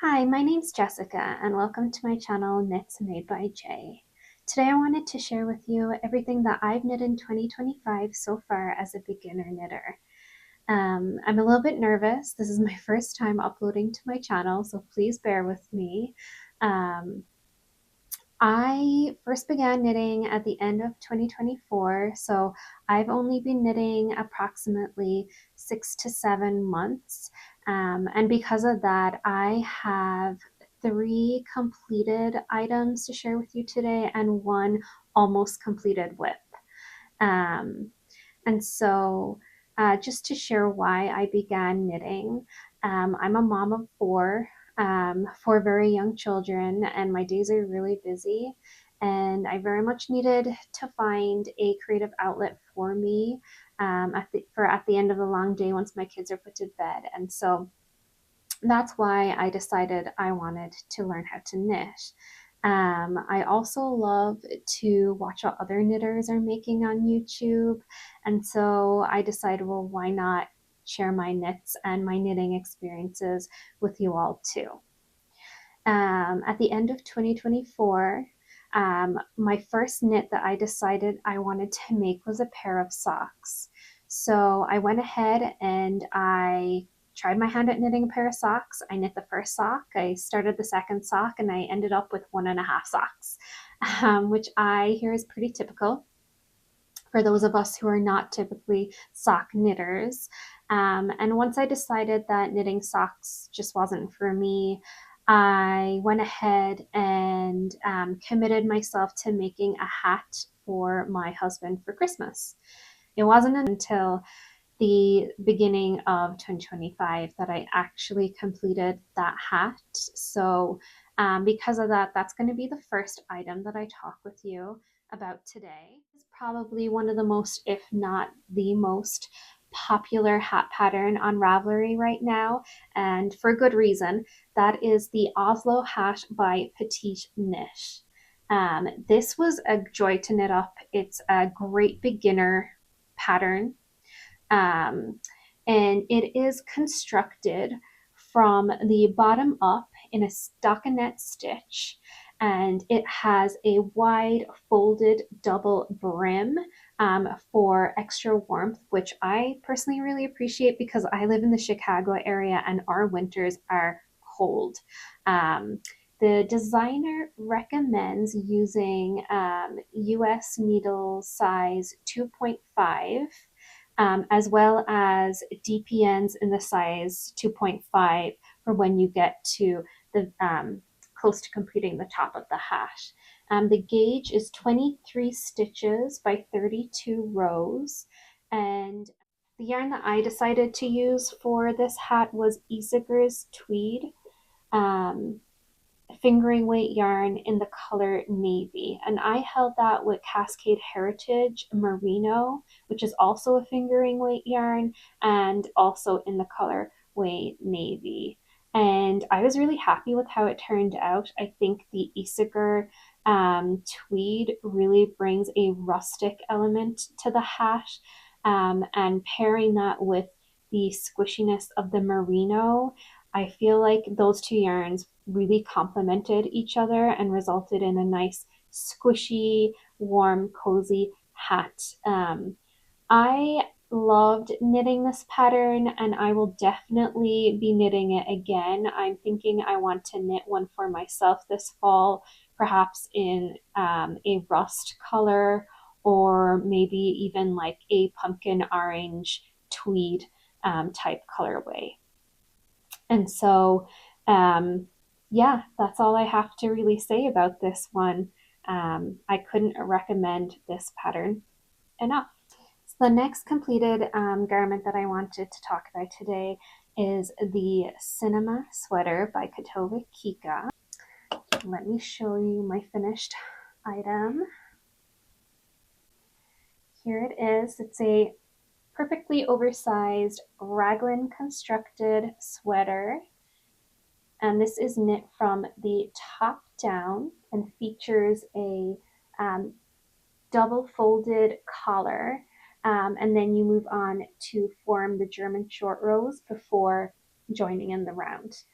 Hi, my name's Jessica and welcome to my channel Knits Made by J. Today I wanted to share with you everything that I've knit in 2025 so far as a beginner knitter. I'm a little bit nervous. This is my first time uploading to my channel, so please bear with me. I first began knitting at the end of 2024, so I've only been knitting approximately 6 to 7 months. And because of that, I have 3 completed items to share with you today and 1 almost completed WIP. Um, and so just to share why I began knitting, I'm a mom of 4 very young children, and my days are really busy. And I very much needed to find a creative outlet for me at the end of the long day once my kids are put to bed. And so that's why I decided I wanted to learn how to knit. I also love to watch what other knitters are making on YouTube. And so I decided, well, why not share my knits and my knitting experiences with you all too. At the end of 2024, my first knit that I decided I wanted to make was a pair of socks. So I went ahead and I tried my hand at knitting a pair of socks. I knit the first sock, I started the second sock, and I ended up with 1.5 socks, which I hear is pretty typical for those of us who are not typically sock knitters. And once I decided that knitting socks just wasn't for me, I went ahead and committed myself to making a hat for my husband for Christmas. It wasn't until the beginning of 2025 that I actually completed that hat. So because of that, that's going to be the first item that I talk with you about today. It's probably one of the most, if not the most, popular hat pattern on Ravelry right now, and for good reason. That is the Oslo Hat by PetiteKnit. This was a joy to knit up. It's a great beginner pattern, and it is constructed from the bottom up in a stockinette stitch, and it has a wide folded double brim for extra warmth, which I personally really appreciate because I live in the Chicago area and our winters are cold. The designer recommends using US needle size 2.5, as well as DPNs in the size 2.5 for when you get to the close to completing the top of the hat. The gauge is 23 stitches by 32 rows, and the yarn that I decided to use for this hat was Isager's Tweed fingering weight yarn in the color navy, and I held that with Cascade Heritage Merino, which is also a fingering weight yarn and also in the color way navy. And I was really happy with how it turned out. I think the Isager tweed really brings a rustic element to the hat, and pairing that with the squishiness of the merino, I feel like those 2 yarns really complemented each other and resulted in a nice, squishy, warm, cozy hat. I loved knitting this pattern and I will definitely be knitting it again. I'm thinking I want to knit one for myself this fall, perhaps in a rust color or maybe even like a pumpkin orange tweed type colorway. And so, yeah, that's all I have to really say about this one. I couldn't recommend this pattern enough. So the next completed garment that I wanted to talk about today is the Cinema Sweater by Kutovakika. Let me show you my finished item. Here it is. It's a perfectly oversized raglan constructed sweater, and this is knit from the top down and features a double folded collar, and then you move on to form the German short rows before joining in the round.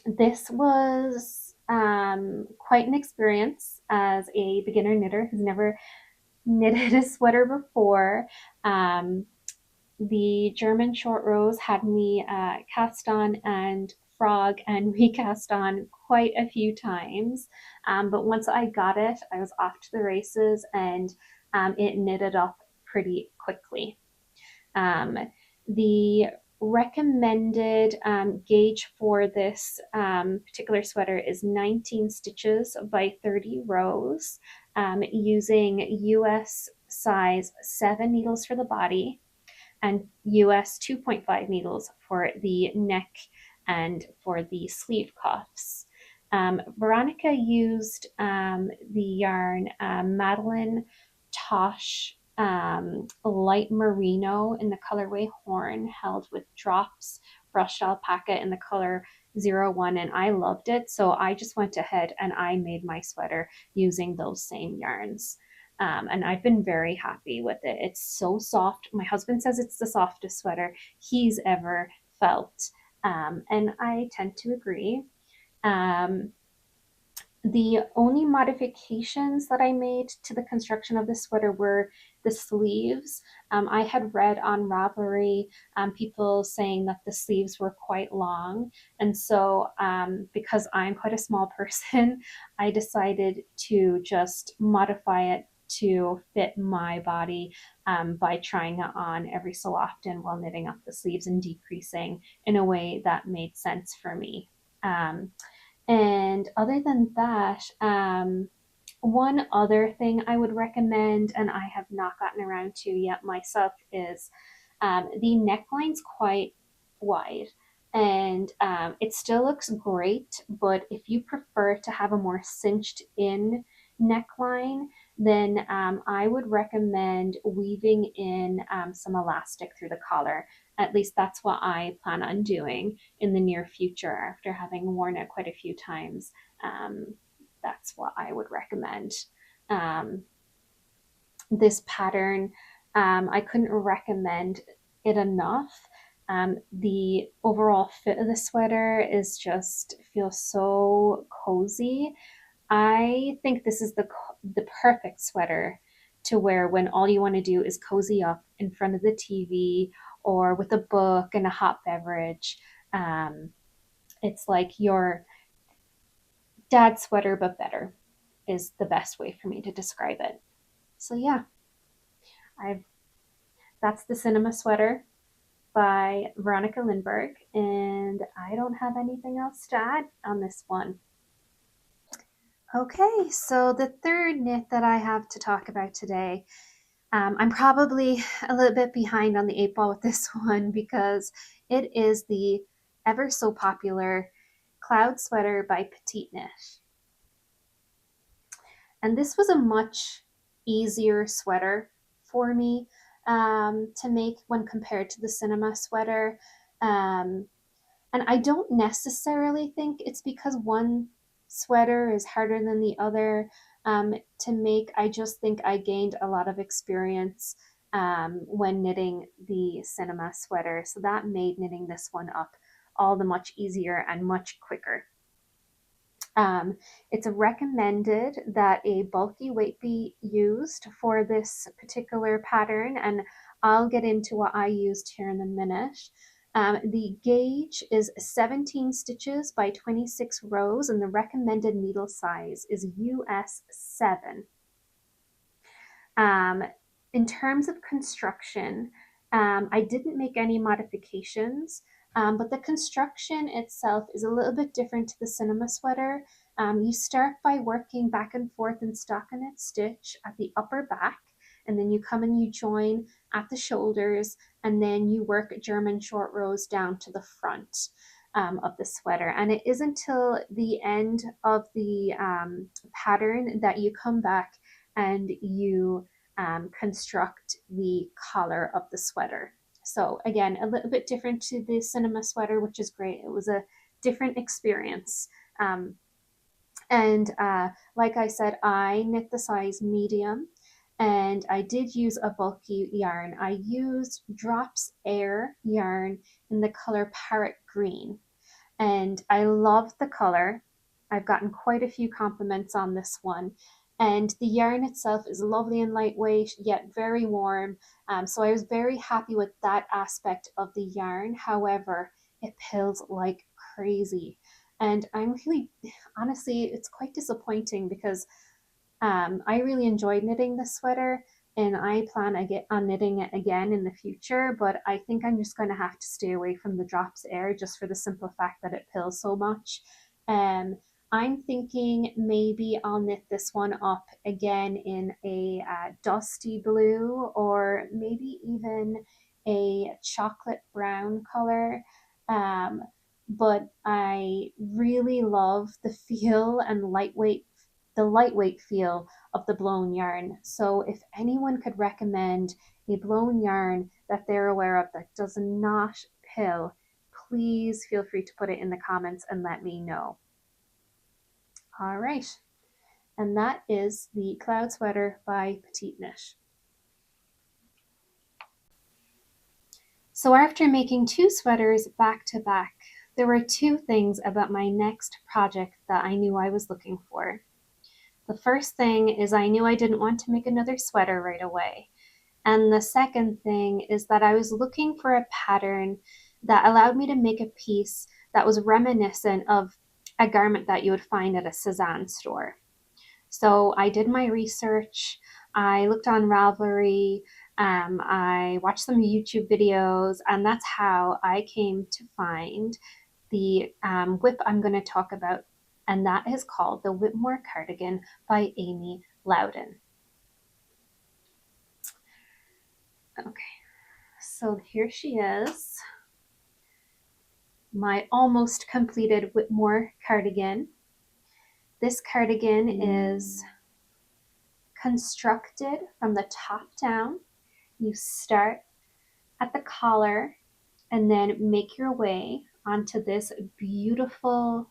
This was quite an experience as a beginner knitter who's never knitted a sweater before. Um, the German short rows had me cast on and frog and recast on quite a few times. But once I got it, I was off to the races, and it knitted up pretty quickly. Um, the recommended gauge for this particular sweater is 19 stitches by 30 rows, using US size 7 needles for the body and US 2.5 needles for the neck and for the sleeve cuffs. Veronika used the yarn MadelineTosh light merino in the colorway horn, held with drops brushed alpaca in the color 01, and I loved it, so I just went ahead and I made my sweater using those same yarns. And I've been very happy with it. It's so soft. My husband says it's the softest sweater he's ever felt, and I tend to agree. Um, the only modifications that I made to the construction of this sweater were the sleeves. I had read on Ravelry people saying that the sleeves were quite long. And so, because I'm quite a small person, I decided to just modify it to fit my body by trying it on every so often while knitting up the sleeves and decreasing in a way that made sense for me. And other than that, one other thing I would recommend, and I have not gotten around to yet myself, is the neckline's quite wide. And it still looks great, but if you prefer to have a more cinched in neckline, then I would recommend weaving in some elastic through the collar. At least that's what I plan on doing in the near future after having worn it quite a few times. Um, that's what I would recommend. Um, this pattern, I couldn't recommend it enough. The overall fit of the sweater is just feels so cozy. I think this is the perfect sweater to wear when all you want to do is cozy up in front of the TV or with a book and a hot beverage. Um, it's like your dad's sweater, but better, is the best way for me to describe it. So yeah, I've that's the Cinema Sweater by Veronika Lindberg, and I don't have anything else to add on this one. Okay, so the third knit that I have to talk about today, I'm probably a little bit behind on the 8 ball with this one because it is the ever so popular Cloud Sweater by PetiteKnit. And this was a much easier sweater for me to make when compared to the Cinema Sweater. Um, and I don't necessarily think it's because one sweater is harder than the other to make. I just think I gained a lot of experience when knitting the Cinema Sweater. So that made knitting this one up all the much easier and much quicker. It's recommended that a bulky weight be used for this particular pattern, and I'll get into what I used here in a minute. The gauge is 17 stitches by 26 rows, and the recommended needle size is US 7. Um, in terms of construction, I didn't make any modifications, but the construction itself is a little bit different to the Cinema Sweater. You start by working back and forth in stockinette stitch at the upper back, and then you come and you join at the shoulders, and then you work German short rows down to the front of the sweater. And it isn't until the end of the pattern that you come back and you construct the collar of the sweater. So again, a little bit different to the Cinema Sweater, which is great. It was a different experience. And like I said, I knit the size medium, and I did use a bulky yarn. I used Drops Air yarn in the color Parrot Green. and I love the color. I've gotten quite a few compliments on this one. And the yarn itself is lovely and lightweight, yet very warm. So I was very happy with that aspect of the yarn. However, it pills like crazy. And I'm really, honestly, it's quite disappointing because I really enjoyed knitting this sweater and I plan on knitting it again in the future, but I think I'm just going to have to stay away from the drops air just for the simple fact that it pills so much. Um, I'm thinking maybe I'll knit this one up again in a dusty blue or maybe even a chocolate brown color. Um, but I really love the feel and the lightweight feel of the blown yarn. So if anyone could recommend a blown yarn that they're aware of that does not pill, please feel free to put it in the comments and let me know. All right, and that is the Cloud Sweater by PetiteKnit. So after making 2 sweaters back to back, there were 2 things about my next project that I knew I was looking for. The first thing is I knew I didn't want to make another sweater right away. And the second thing is that I was looking for a pattern that allowed me to make a piece that was reminiscent of a garment that you would find at a Cezanne store. So I did my research, I looked on Ravelry, I watched some YouTube videos, and that's how I came to find the whip I'm going to talk about, and that is called the Whitmoor Cardigan by Amy Lowden. Okay, so here she is, my almost completed Whitmoor cardigan. This cardigan is constructed from the top down. You start at the collar and then make your way onto this beautiful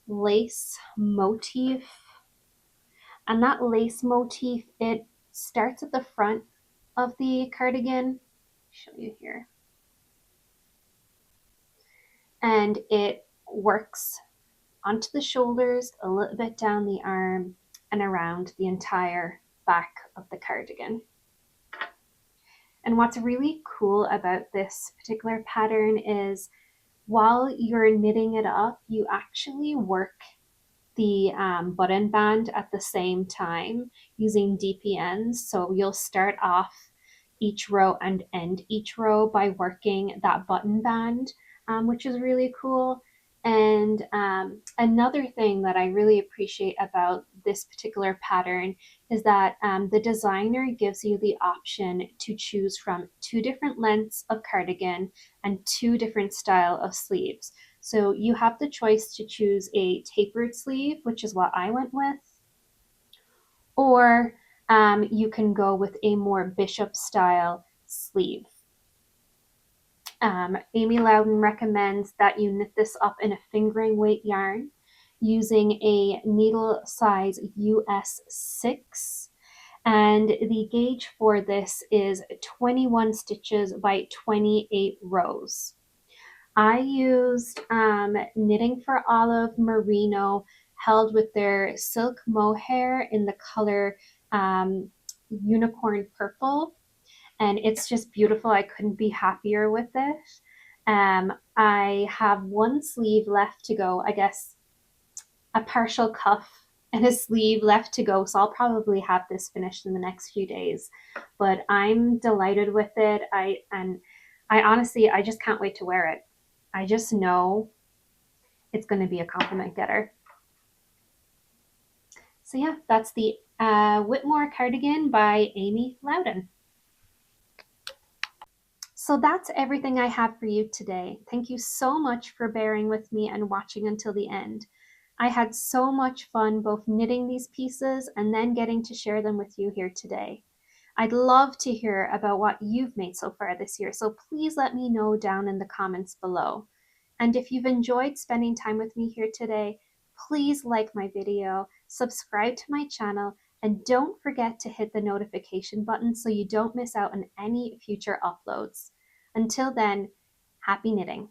lace motif. And that lace motif, it starts at the front of the cardigan. Show you here. And it works onto the shoulders, a little bit down the arm, and around the entire back of the cardigan. And what's really cool about this particular pattern is while you're knitting it up, you actually work the button band at the same time using DPNs. So you'll start off each row and end each row by working that button band, which is really cool. And another thing that I really appreciate about this particular pattern is that the designer gives you the option to choose from 2 different lengths of cardigan and 2 different style of sleeves. So you have the choice to choose a tapered sleeve, which is what I went with, or you can go with a more bishop style sleeve. Amy Lowden recommends that you knit this up in a fingering weight yarn using a needle size US 6. And the gauge for this is 21 stitches by 28 rows. I used Knitting for Olive Merino held with their silk mohair in the color unicorn purple, and it's just beautiful. I couldn't be happier with it. I have 1 sleeve left to go, I guess a partial cuff and a sleeve left to go, so I'll probably have this finished in the next few days, but I'm delighted with it. I honestly, I just can't wait to wear it. I just know it's going to be a compliment getter. So yeah, that's the Whitmoor cardigan by Amy Lowden. So that's everything I have for you today. Thank you so much for bearing with me and watching until the end. I had so much fun both knitting these pieces and then getting to share them with you here today. I'd love to hear about what you've made so far this year, so please let me know down in the comments below. And if you've enjoyed spending time with me here today, please like my video, subscribe to my channel, and don't forget to hit the notification button so you don't miss out on any future uploads. Until then, happy knitting.